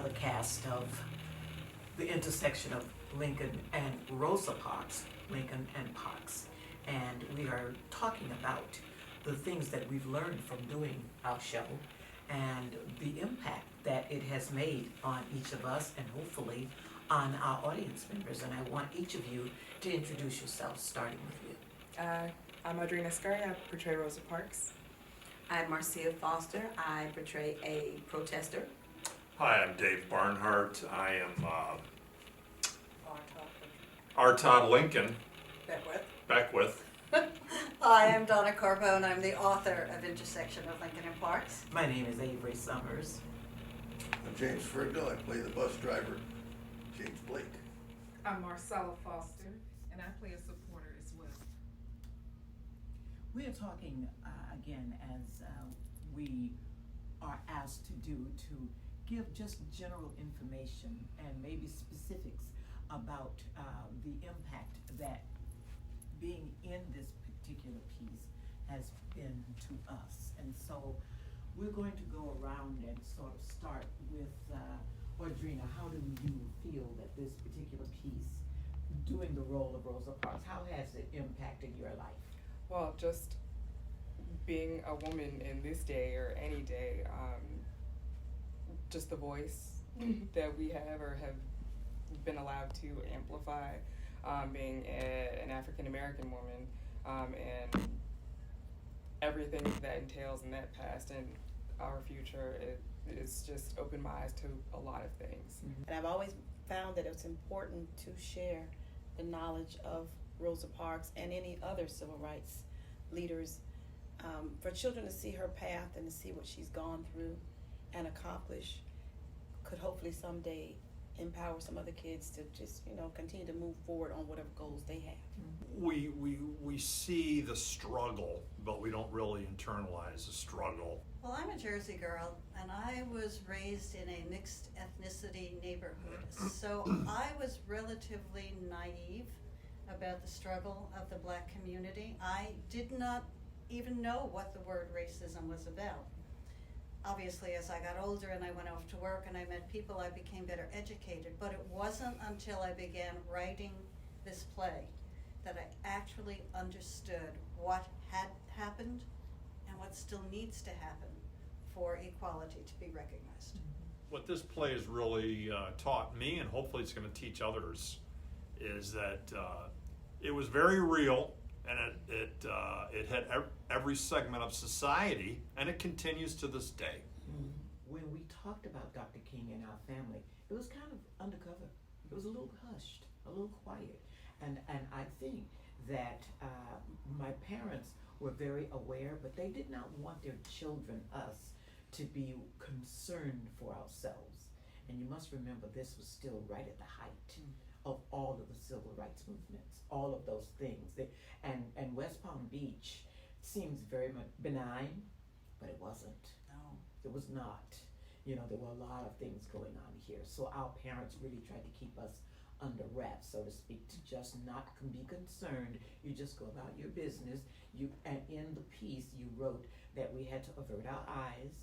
the cast of the intersection of Lincoln and Rosa Parks, Lincoln and Parks. And we are talking about the things that we've learned from doing our show and the impact that it has made on each of us and hopefully on our audience members. And I want each of you to introduce yourselves, starting with you. I'm Audrina Scurry. I portray Rosa Parks. I'm Marcia Foster. I portray a protester. Hi, I'm Dave Barnhart. I am R. Todd Lincoln Beckwith. Hi, I'm Donna Carbone. I'm the author of Intersection of Lincoln and Parks. My name is Avery Summers. I'm James Fergo. I play the bus driver, James Blake. I'm Marcella Foster, and I play a supporter as well. We are talking again, as we are asked to do, to give just general information and maybe specifics about the impact that being in this particular piece has been to us. And so we're going to go around and sort of start with Audrina. How do you feel that this particular piece, doing the role of Rosa Parks, how has it impacted your life? Well, just being a woman in this day or any day, just the voice that we have or have been allowed to amplify, being an African American woman, and everything that entails in that past and our future, it's just opened my eyes to a lot of things. And I've always found that it's important to share the knowledge of Rosa Parks and any other civil rights leaders, for children to see her path and to see what she's gone through and accomplish could hopefully someday empower some other kids to just, continue to move forward on whatever goals they have. We see the struggle, but we don't really internalize the struggle. Well, I'm a Jersey girl, and I was raised in a mixed ethnicity neighborhood. So I was relatively naive about the struggle of the Black community. I did not even know what the word racism was about. Obviously, as I got older and I went off to work and I met people, I became better educated. But it wasn't until I began writing this play that I actually understood what had happened and what still needs to happen for equality to be recognized. What this play has really taught me, and hopefully it's going to teach others, is that it was very real, and it had every segment of society, and it continues to this day. When we talked about Dr. King and our family, it was kind of undercover. It was a little hushed, a little quiet. And I think that my parents were very aware, but they did not want their children, us, to be concerned for ourselves. And you must remember, this was still right at the height of all of the civil rights movements, all of those things. And West Palm Beach seems very much benign, but it wasn't. No. It was not. There were a lot of things going on here. So our parents really tried to keep us under wraps, so to speak, to just not be concerned. You just go about your business. And in the piece, you wrote that we had to avert our eyes,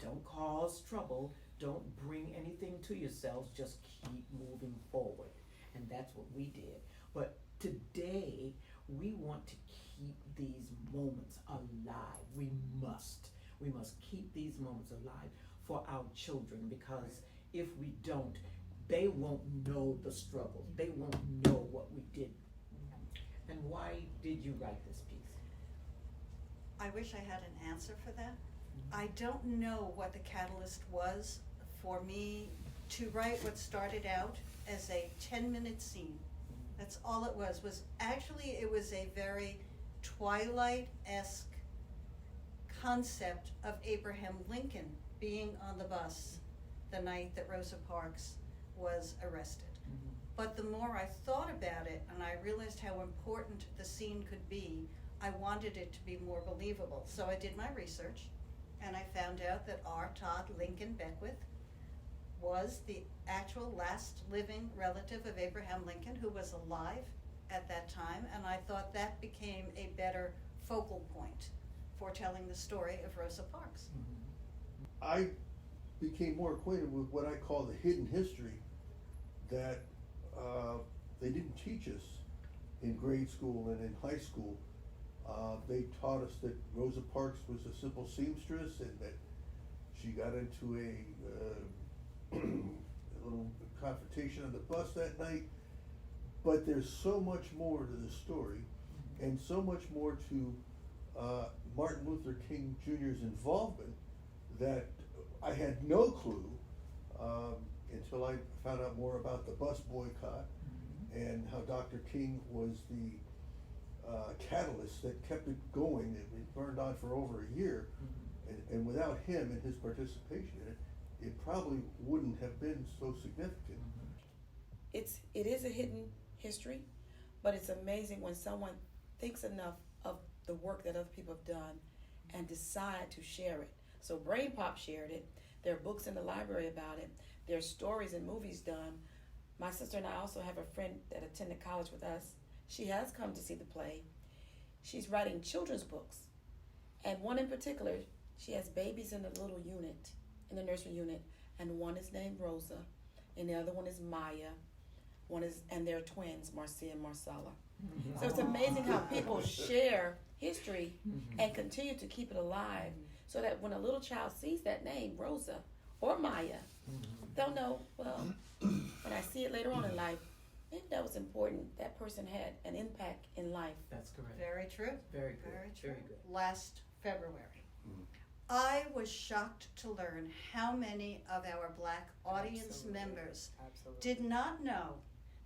don't cause trouble, don't bring anything to yourselves, just keep moving forward. And that's what we did. But today, we want to keep these moments alive. We must keep these moments alive for our children, because if we don't, they won't know the struggle. They won't know what we did. And why did you write this piece? I wish I had an answer for that. I don't know what the catalyst was for me to write what started out as a 10-minute scene. That's all it was actually, it was a very Twilight-esque concept of Abraham Lincoln being on the bus the night that Rosa Parks was arrested. But the more I thought about it and I realized how important the scene could be, I wanted it to be more believable. So I did my research and I found out that R. Todd Lincoln Beckwith was the actual last living relative of Abraham Lincoln, who was alive at that time, and I thought that became a better focal point for telling the story of Rosa Parks. I became more acquainted with what I call the hidden history that they didn't teach us in grade school and in high school. They taught us that Rosa Parks was a simple seamstress and that she got into a little confrontation on the bus that night. But there's so much more to the story, and so much more to Martin Luther King Jr.'s involvement that I had no clue until I found out more about the bus boycott and how Dr. King was the catalyst that kept it going. It burned on for over a year, and without him and his participation in it, it probably wouldn't have been so significant. It is a hidden history, but it's amazing when someone thinks enough of the work that other people have done and decide to share it. So Brain Pop shared it. There are books in the library about it. There are stories and movies done. My sister and I also have a friend that attended college with us. She has come to see the play. She's writing children's books. And one in particular, she has babies in the little unit, in the nursery unit, and one is named Rosa, and the other one is Maya. And they're twins, Marcia and Marcella. So it's amazing how people share history and continue to keep it alive, so that when a little child sees that name, Rosa or Maya, they'll know, well, when I see it later on in life, maybe that was important. That person had an impact in life. That's correct. Very true. Very good. Very true. Very good. Last February, I was shocked to learn how many of our Black audience Absolutely. members Absolutely. did not know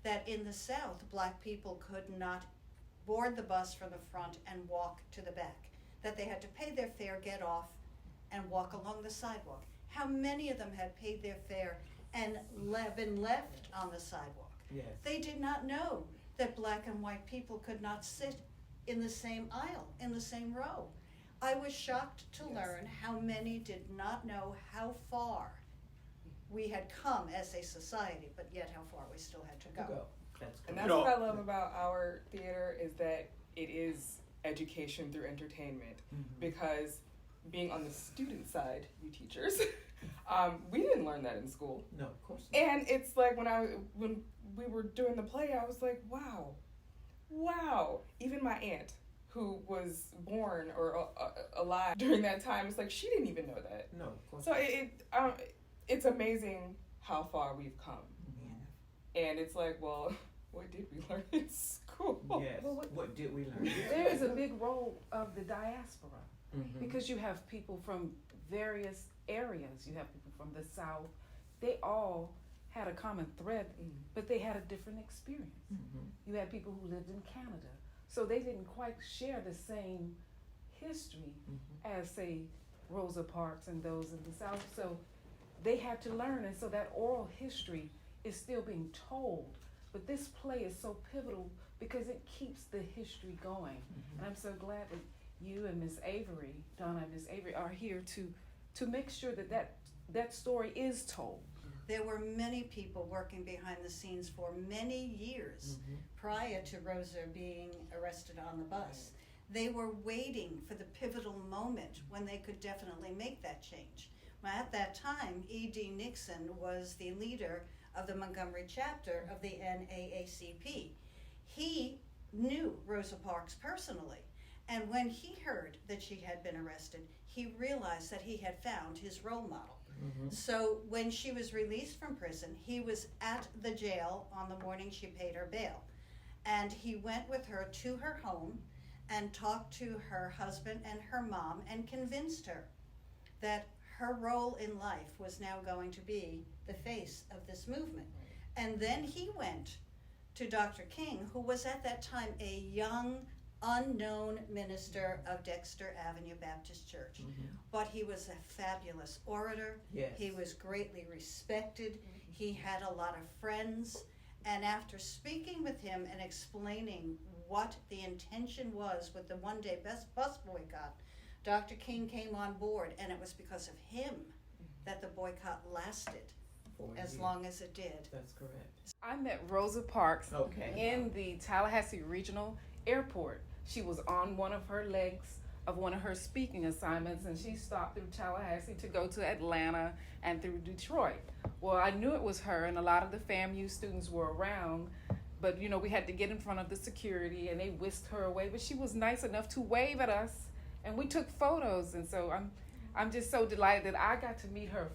that in the South, Black people could not board the bus from the front and walk to the back, that they had to pay their fare, get off, and walk along the sidewalk. How many of them had paid their fare and been left on the sidewalk? Yes. They did not know that Black and white people could not sit in the same aisle, in the same row. I was shocked to learn how many did not know how far we had come as a society, but yet how far we still had to go. That's And correct. that's what I love about our theater, is that it is education through entertainment. Because being on the student side, you teachers, we didn't learn that in school. No, of course not. And it's like when we were doing the play, I was like, wow. Even my aunt, who was born or alive during that time, it's like she didn't even know that. No, of course So it's amazing how far we've come. And it's like, well, what did we learn in school? Yes. Well, what did we learn? There is a big role of the diaspora, because you have people from various areas. You have people from the South. They all had a common thread, but they had a different experience. You had people who lived in Canada, so they didn't quite share the same history as, say, Rosa Parks and those in the South. So they had to learn, and so that oral history is still being told. But this play is so pivotal because it keeps the history going. And I'm so glad that you and Miss Avery, Donna and Miss Avery, are here to make sure that story is told. There were many people working behind the scenes for many years prior to Rosa being arrested on the bus. They were waiting for the pivotal moment when they could definitely make that change. Well, at that time, E.D. Nixon was the leader of the Montgomery chapter of the NAACP. He knew Rosa Parks personally, and when he heard that she had been arrested, he realized that he had found his role model. So when she was released from prison, he was at the jail on the morning she paid her bail, and he went with her to her home and talked to her husband and her mom and convinced her that her role in life was now going to be the face of this movement. And then he went to Dr. King, who was at that time a young, unknown minister of Dexter Avenue Baptist Church. But he was a fabulous orator. Yes. He was greatly respected. He had a lot of friends. And after speaking with him and explaining what the intention was with the one-day bus boycott, Dr. King came on board, and it was because of him that the boycott lasted as long as it did. That's correct. I met Rosa Parks Okay. in the Tallahassee Regional Airport. She was on one of her legs of one of her speaking assignments, and she stopped through Tallahassee to go to Atlanta and through Detroit. Well, I knew it was her, and a lot of the FAMU students were around, but we had to get in front of the security, and they whisked her away. But she was nice enough to wave at us, and we took photos. And so I'm just so delighted that I got to meet her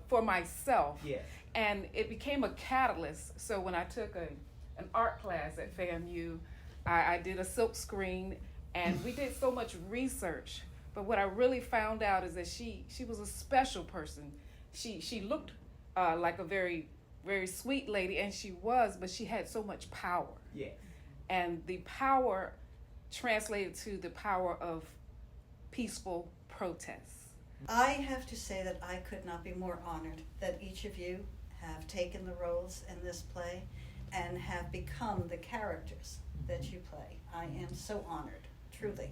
for myself. Yes. And it became a catalyst. So when I took an art class at FAMU, I did a silk screen, and we did so much research. But what I really found out is that she was a special person. She looked like a very, very sweet lady, and she was, but she had so much power. Yes. And the power translated to the power of peaceful protests. I have to say that I could not be more honored that each of you have taken the roles in this play and have become the characters that you play. I am so honored, truly,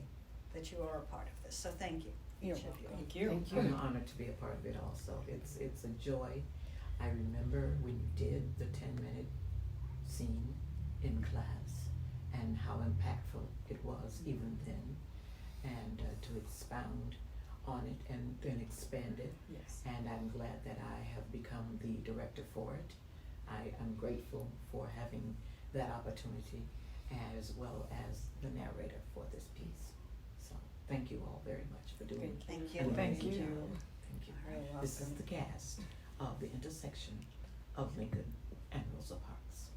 that you are a part of this. So thank you, You're each of you. Thank you. Thank you. I'm honored to be a part of it also. It's a joy. I remember when you did the 10-minute scene in class and how impactful it was even then, and to expound on it and then expand it. Yes. And I'm glad that I have become the director for it. I'm grateful for having that opportunity, as well as the narrator for this piece. So thank you all very much for doing it. Thank you. an Thank amazing you. job. Thank you. You're This is welcome. the cast of the intersection of Lincoln and Rosa Parks.